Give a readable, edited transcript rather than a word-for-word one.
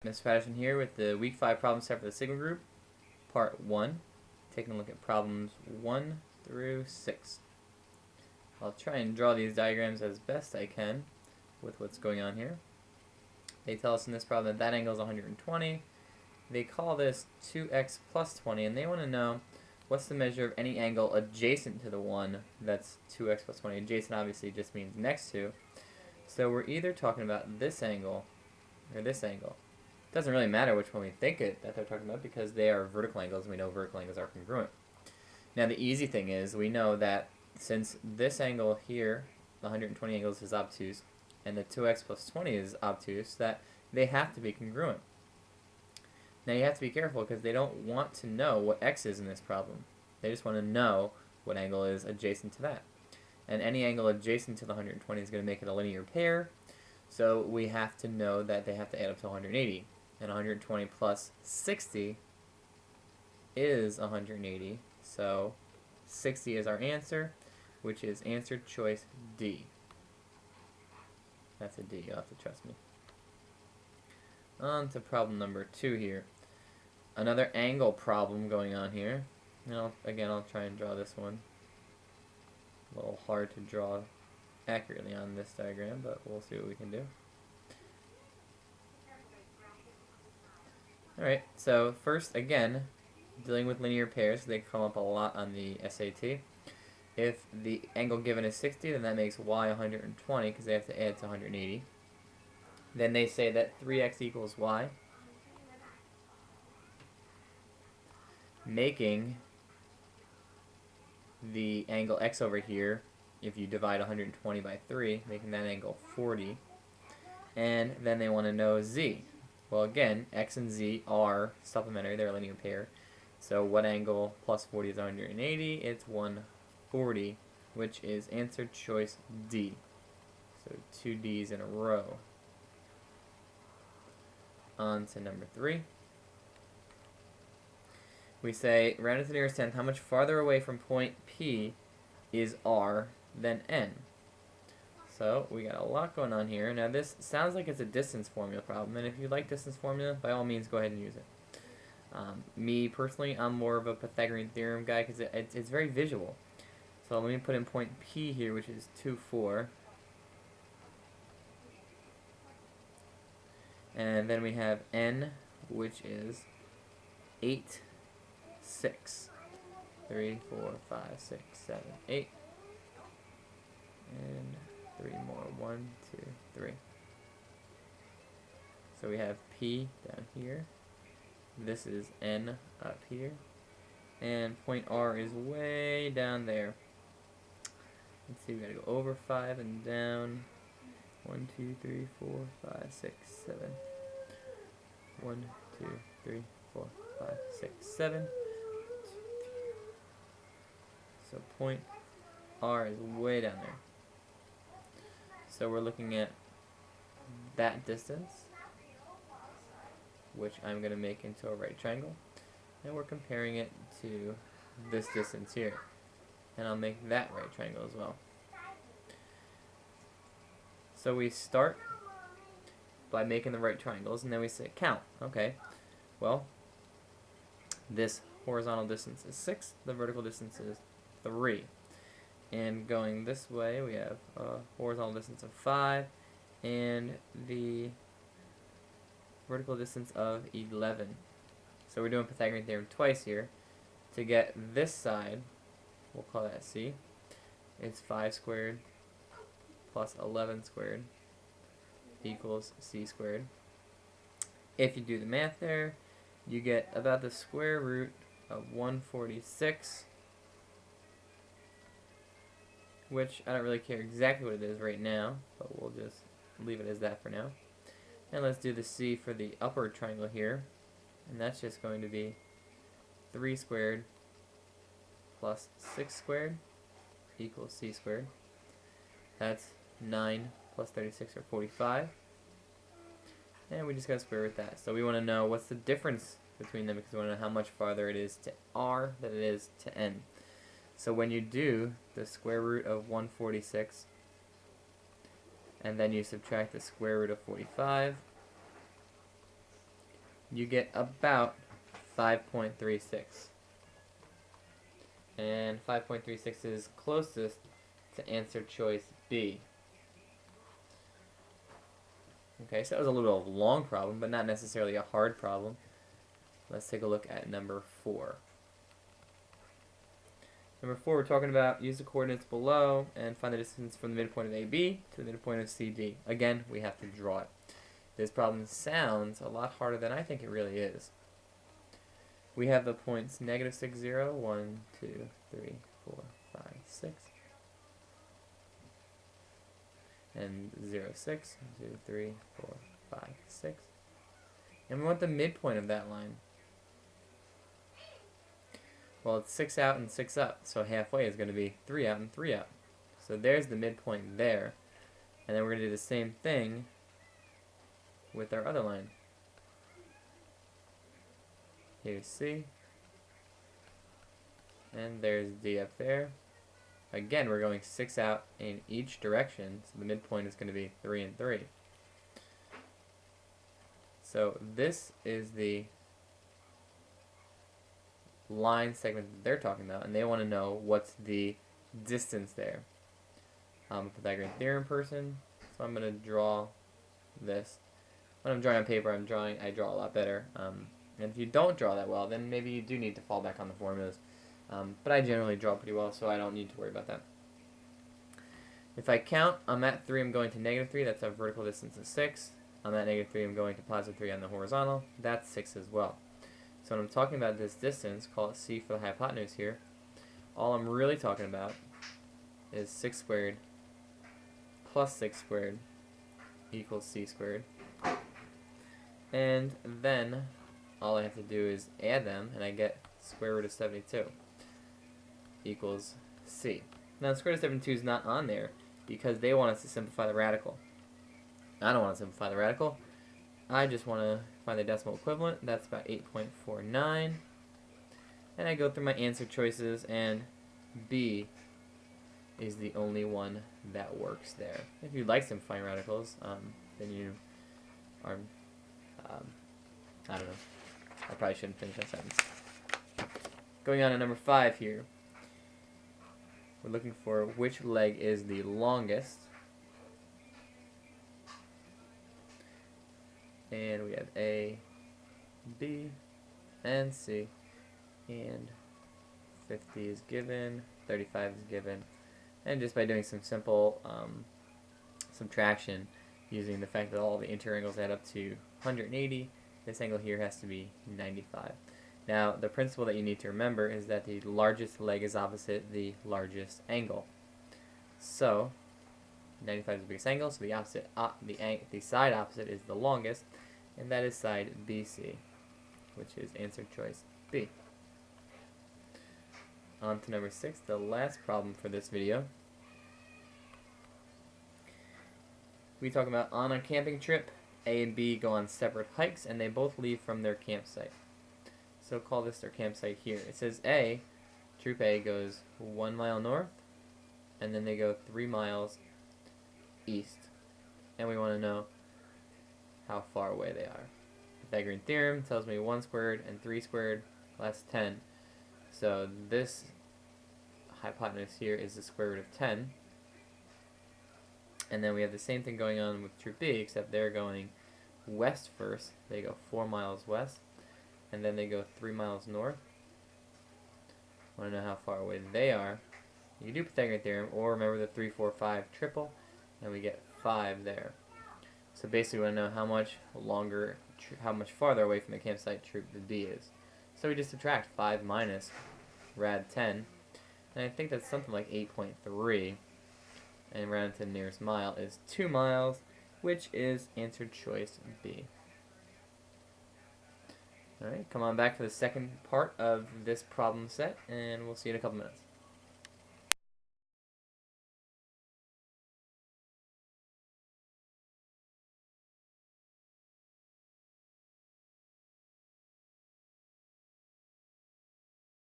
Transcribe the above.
Mr. Patterson here with the Week 5 problem set for the Sigma Group, Part 1. Taking a look at problems 1 through 6. I'll try and draw these diagrams as best I can with what's going on here. They tell us in this problem that angle is 120. They call this 2x plus 20, and they want to know what's the measure of any angle adjacent to the one that's 2x plus 20. Adjacent obviously just means next to. So we're either talking about this angle or this angle. It doesn't really matter which one we think that they're talking about because they are vertical angles, and we know vertical angles are congruent. Now the easy thing is we know that since this angle here, the 120 angles, is obtuse, and the 2x plus 20 is obtuse, that they have to be congruent. Now you have to be careful because they don't want to know what x is in this problem. They just want to know what angle is adjacent to that. And any angle adjacent to the 120 is going to make it a linear pair, so we have to know that they have to add up to 180. And 120 plus 60 is 180, so 60 is our answer, which is answer choice D. That's a D, you'll have to trust me. On to problem number 2 here. Another angle problem going on here. Now, again, I'll try and draw this one. A little hard to draw accurately on this diagram, but we'll see what we can do. Alright, so first, again, dealing with linear pairs, they come up a lot on the SAT. If the angle given is 60, then that makes y 120 because they have to add to 180. Then they say that 3x equals y, making the angle x over here, if you divide 120 by 3, making that angle 40. And then they want to know z. Well, again, x and z are supplementary, they're a linear pair. So what angle plus 40 is 180? It's 140, which is answer choice D. So 2 D's in a row. On to number 3. We say, round to the nearest tenth, how much farther away from point P is R than N? So we got a lot going on here. Now this sounds like it's a distance formula problem, and if you like distance formula, by all means go ahead and use it. Me personally, I'm more of a Pythagorean theorem guy because it's very visual. So let me put in point P here, which is 2, 4. And then we have N, which is 8, 6. 3, 4, 5, 6, 7, 8. And 3 more. 1, 2, 3. So we have P down here. This is N up here. And point R is way down there. Let's see, we gotta go over 5 and down. 1, 2, 3, 4, 5, 6, 7. 1, 2, 3, 4, 5, 6, 7. So point R is way down there. So we're looking at that distance, which I'm going to make into a right triangle, and we're comparing it to this distance here, and I'll make that right triangle as well. So we start by making the right triangles, and then we say count. Okay, well, this horizontal distance is 6, the vertical distance is 3. And going this way, we have a horizontal distance of 5, and the vertical distance of 11. So we're doing Pythagorean theorem twice here. To get this side, we'll call that C. It's 5 squared plus 11 squared equals C squared. If you do the math there, you get about the square root of 146, which I don't really care exactly what it is right now, but we'll just leave it as that for now. And let's do the C for the upper triangle here, and that's just going to be 3 squared plus 6 squared equals C squared. That's 9 plus 36, or 45. And we just got to square root that. So we want to know what's the difference between them because we want to know how much farther it is to R than it is to N. So when you do the square root of 146, and then you subtract the square root of 45, you get about 5.36. And 5.36 is closest to answer choice B. Okay, so that was a little bit of a long problem, but not necessarily a hard problem. Let's take a look at number 4. Number 4, we're talking about use the coordinates below and find the distance from the midpoint of AB to the midpoint of CD. Again, we have to draw it. This problem sounds a lot harder than I think it really is. We have the points negative 6, 0, 1, 2, 3, 4, 5, 6. And 0, 6, 2, 3, 4, 5, 6. And we want the midpoint of that line. Well, it's 6 out and 6 up, so halfway is going to be 3 out and 3 out. So there's the midpoint there. And then we're going to do the same thing with our other line. Here's C. And there's D up there. Again, we're going 6 out in each direction, so the midpoint is going to be 3 and 3. So this is the line segment that they're talking about, and they want to know what's the distance there. I'm a Pythagorean theorem person, so I'm going to draw this. When I'm drawing on paper, I draw a lot better. And if you don't draw that well, then maybe you do need to fall back on the formulas. But I generally draw pretty well, so I don't need to worry about that. If I count, I'm at 3, I'm going to negative 3. That's a vertical distance of 6. I'm at negative 3, I'm going to positive 3 on the horizontal. That's 6 as well. So when I'm talking about this distance, call it C for the hypotenuse here, all I'm really talking about is 6 squared plus 6 squared equals C squared. And then all I have to do is add them, and I get square root of 72 equals C. Now, square root of 72 is not on there because they want us to simplify the radical. I don't want to simplify the radical. I just want to find the decimal equivalent. That's about 8.49. And I go through my answer choices, and B is the only one that works there. If you like simplifying radicals, then you are, I don't know. I probably shouldn't finish that sentence. Going on to number 5 here. We're looking for which leg is the longest. And we have A, B, and C. And 50 is given, 35 is given. And just by doing some simple subtraction, using the fact that all the interangles add up to 180, this angle here has to be 95. Now, the principle that you need to remember is that the largest leg is opposite the largest angle. So, 95 is the biggest angle, so the opposite, the side opposite is the longest, and that is side BC, which is answer choice B. On to number 6, the last problem for this video. We talk about on a camping trip, A and B go on separate hikes, and they both leave from their campsite. So call this their campsite here. It says A, troop A goes 1 mile north, and then they go 3 miles east. And we want to know how far away they are. Pythagorean theorem tells me 1 squared and 3 squared, that's 10. So this hypotenuse here is the square root of 10. And then we have the same thing going on with troop B, except they're going west first. They go 4 miles west, and then they go 3 miles north. Want to know how far away they are? You can do Pythagorean theorem, or remember the 3, 4, 5 triple, and we get 5 there. So basically we want to know how much farther away from the campsite troop B is. So we just subtract 5 minus rad 10, and I think that's something like 8.3. And round to the nearest mile is 2 miles, which is answer choice B. Alright, come on back for the second part of this problem set, and we'll see you in a couple minutes.